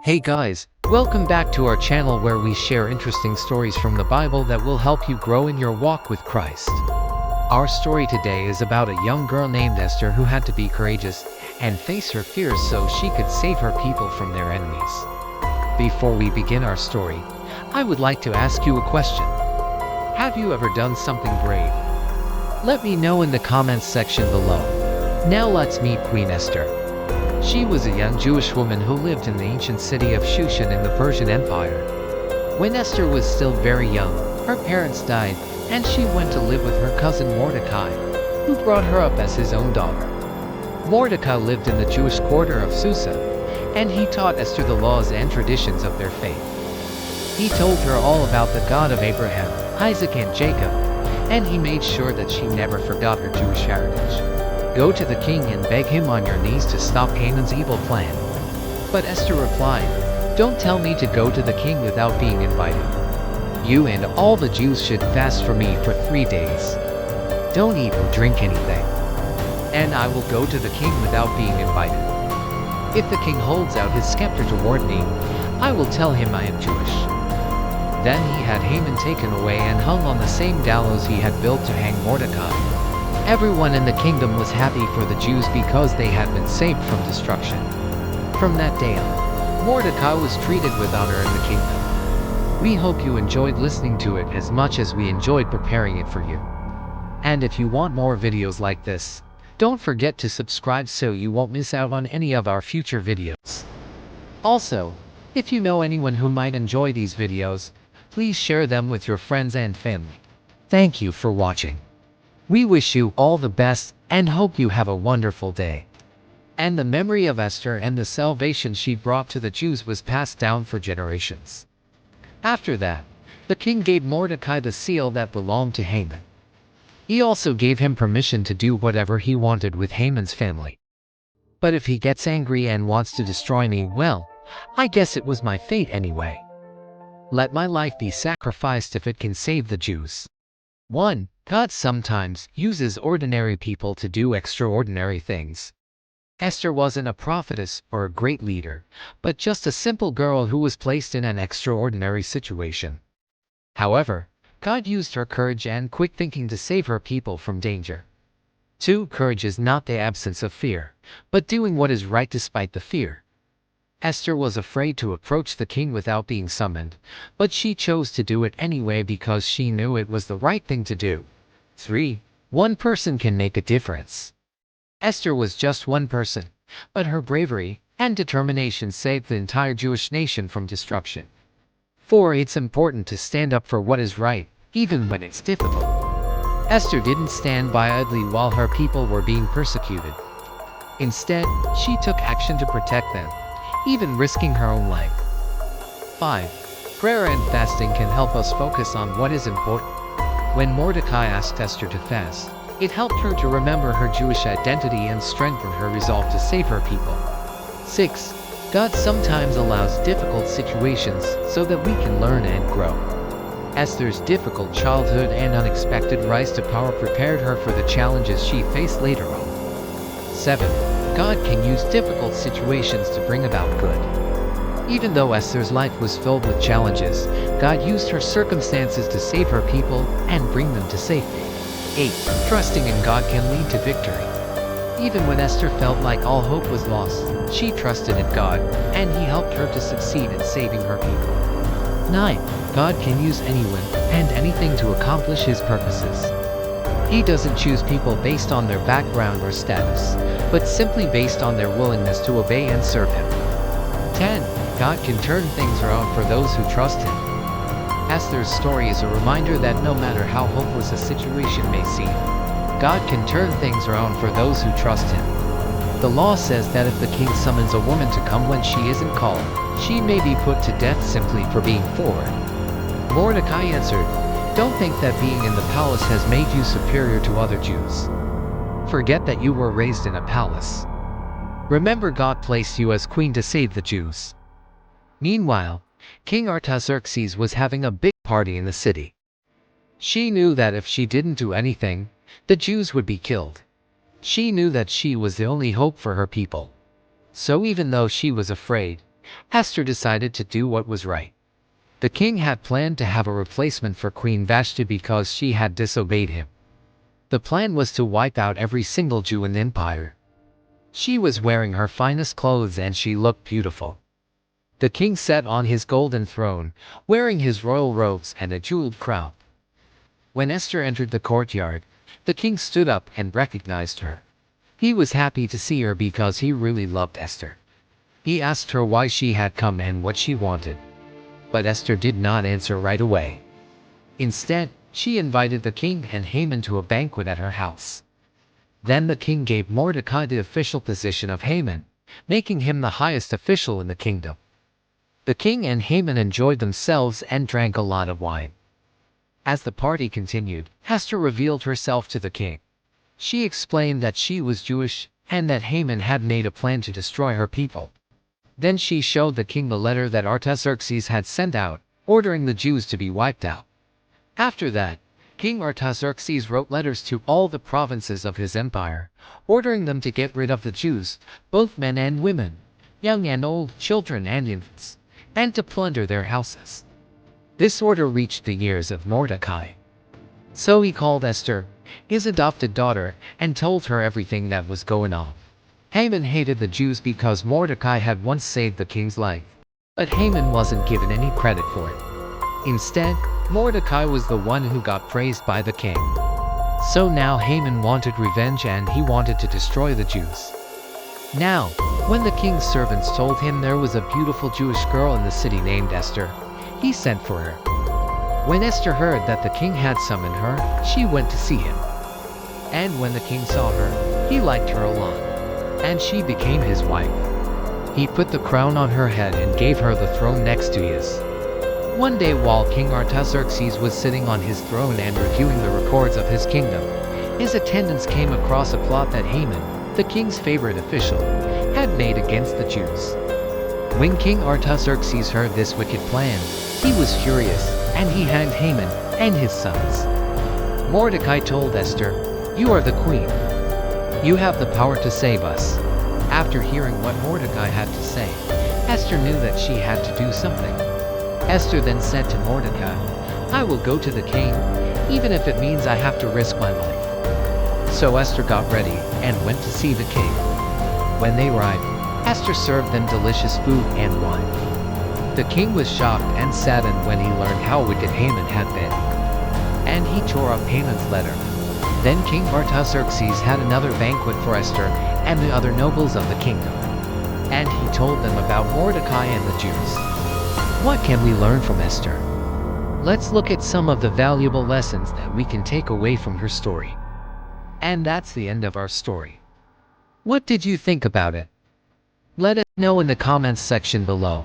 Hey guys, welcome back to our channel where we share interesting stories from the Bible that will help you grow in your walk with Christ. Our story today is about a young girl named Esther who had to be courageous and face her fears so she could save her people from their enemies. Before we begin our story, I would like to ask you a question. Have you ever done something brave? Let me know in the comments section below. Now let's meet Queen Esther. She was a young Jewish woman who lived in the ancient city of Shushan in the Persian Empire. When Esther was still very young, her parents died, and she went to live with her cousin Mordecai, who brought her up as his own daughter. Mordecai lived in the Jewish quarter of Susa, and he taught Esther the laws and traditions of their faith. He told her all about the God of Abraham, Isaac, and Jacob, and he made sure that she never forgot her Jewish heritage. Go to the king and beg him on your knees to stop Haman's evil plan. But Esther replied, "Don't tell me to go to the king without being invited. You and all the Jews should fast for me for 3 days. Don't eat or drink anything. And I will go to the king without being invited. If the king holds out his scepter toward me, I will tell him I am Jewish." Then he had Haman taken away and hung on the same gallows he had built to hang Mordecai. Everyone in the kingdom was happy for the Jews because they had been saved from destruction. From that day on, Mordecai was treated with honor in the kingdom. We hope you enjoyed listening to it as much as we enjoyed preparing it for you. And if you want more videos like this, don't forget to subscribe so you won't miss out on any of our future videos. Also, if you know anyone who might enjoy these videos, please share them with your friends and family. Thank you for watching. We wish you all the best and hope you have a wonderful day. And the memory of Esther and the salvation she brought to the Jews was passed down for generations. After that, the king gave Mordecai the seal that belonged to Haman. He also gave him permission to do whatever he wanted with Haman's family. But if he gets angry and wants to destroy me, well, I guess it was my fate anyway. Let my life be sacrificed if it can save the Jews. 1. God sometimes uses ordinary people to do extraordinary things. Esther wasn't a prophetess or a great leader, but just a simple girl who was placed in an extraordinary situation. However, God used her courage and quick thinking to save her people from danger. 2. Courage is not the absence of fear, but doing what is right despite the fear. Esther was afraid to approach the king without being summoned, but she chose to do it anyway because she knew it was the right thing to do. 3. One person can make a difference. Esther was just one person, but her bravery and determination saved the entire Jewish nation from destruction. 4. It's important to stand up for what is right, even when it's difficult. Esther didn't stand by idly while her people were being persecuted. Instead, she took action to protect them, even risking her own life. 5. Prayer and fasting can help us focus on what is important. When Mordecai asked Esther to fast, it helped her to remember her Jewish identity and strengthened her resolve to save her people. 6. God sometimes allows difficult situations so that we can learn and grow. Esther's difficult childhood and unexpected rise to power prepared her for the challenges she faced later on. 7. God can use difficult situations to bring about good. Even though Esther's life was filled with challenges, God used her circumstances to save her people and bring them to safety. 8. Trusting in God can lead to victory. Even when Esther felt like all hope was lost, she trusted in God, and He helped her to succeed in saving her people. 9. God can use anyone and anything to accomplish His purposes. He doesn't choose people based on their background or status, but simply based on their willingness to obey and serve Him. 10. God can turn things around for those who trust Him. Esther's story is a reminder that no matter how hopeless a situation may seem, God can turn things around for those who trust Him. The law says that if the king summons a woman to come when she isn't called, she may be put to death simply for being forward. Mordecai answered, "Don't think that being in the palace has made you superior to other Jews. Forget that you were raised in a palace. Remember, God placed you as queen to save the Jews." Meanwhile, King Artaxerxes was having a big party in the city. She knew that if she didn't do anything, the Jews would be killed. She knew that she was the only hope for her people. So even though she was afraid, Esther decided to do what was right. The king had planned to have a replacement for Queen Vashti because she had disobeyed him. The plan was to wipe out every single Jew in the empire. She was wearing her finest clothes and she looked beautiful. The king sat on his golden throne, wearing his royal robes and a jeweled crown. When Esther entered the courtyard, the king stood up and recognized her. He was happy to see her because he really loved Esther. He asked her why she had come and what she wanted. But Esther did not answer right away. Instead, she invited the king and Haman to a banquet at her house. Then the king gave Mordecai the official position of Haman, making him the highest official in the kingdom. The king and Haman enjoyed themselves and drank a lot of wine. As the party continued, Esther revealed herself to the king. She explained that she was Jewish and that Haman had made a plan to destroy her people. Then she showed the king the letter that Artaxerxes had sent out, ordering the Jews to be wiped out. After that, King Artaxerxes wrote letters to all the provinces of his empire, ordering them to get rid of the Jews, both men and women, young and old, children and infants, and to plunder their houses. This order reached the ears of Mordecai. So he called Esther, his adopted daughter, and told her everything that was going on. Haman hated the Jews because Mordecai had once saved the king's life. But Haman wasn't given any credit for it. Instead, Mordecai was the one who got praised by the king. So now Haman wanted revenge and he wanted to destroy the Jews. Now, when the king's servants told him there was a beautiful Jewish girl in the city named Esther, he sent for her. When Esther heard that the king had summoned her, she went to see him. And when the king saw her, he liked her a lot. And she became his wife. He put the crown on her head and gave her the throne next to his. One day while King Artaxerxes was sitting on his throne and reviewing the records of his kingdom, his attendants came across a plot that Haman, the king's favorite official, had made against the Jews. When King Artaxerxes heard this wicked plan, he was furious, and he hanged Haman and his sons. Mordecai told Esther, "You are the queen. You have the power to save us." After hearing what Mordecai had to say, Esther knew that she had to do something. Esther then said to Mordecai, "I will go to the king, even if it means I have to risk my life." So Esther got ready and went to see the king. When they arrived, Esther served them delicious food and wine. The king was shocked and saddened when he learned how wicked Haman had been. And he tore up Haman's letter. Then King Artaxerxes had another banquet for Esther and the other nobles of the kingdom. And he told them about Mordecai and the Jews. What can we learn from Esther? Let's look at some of the valuable lessons that we can take away from her story. And that's the end of our story. What did you think about it? Let us know in the comments section below.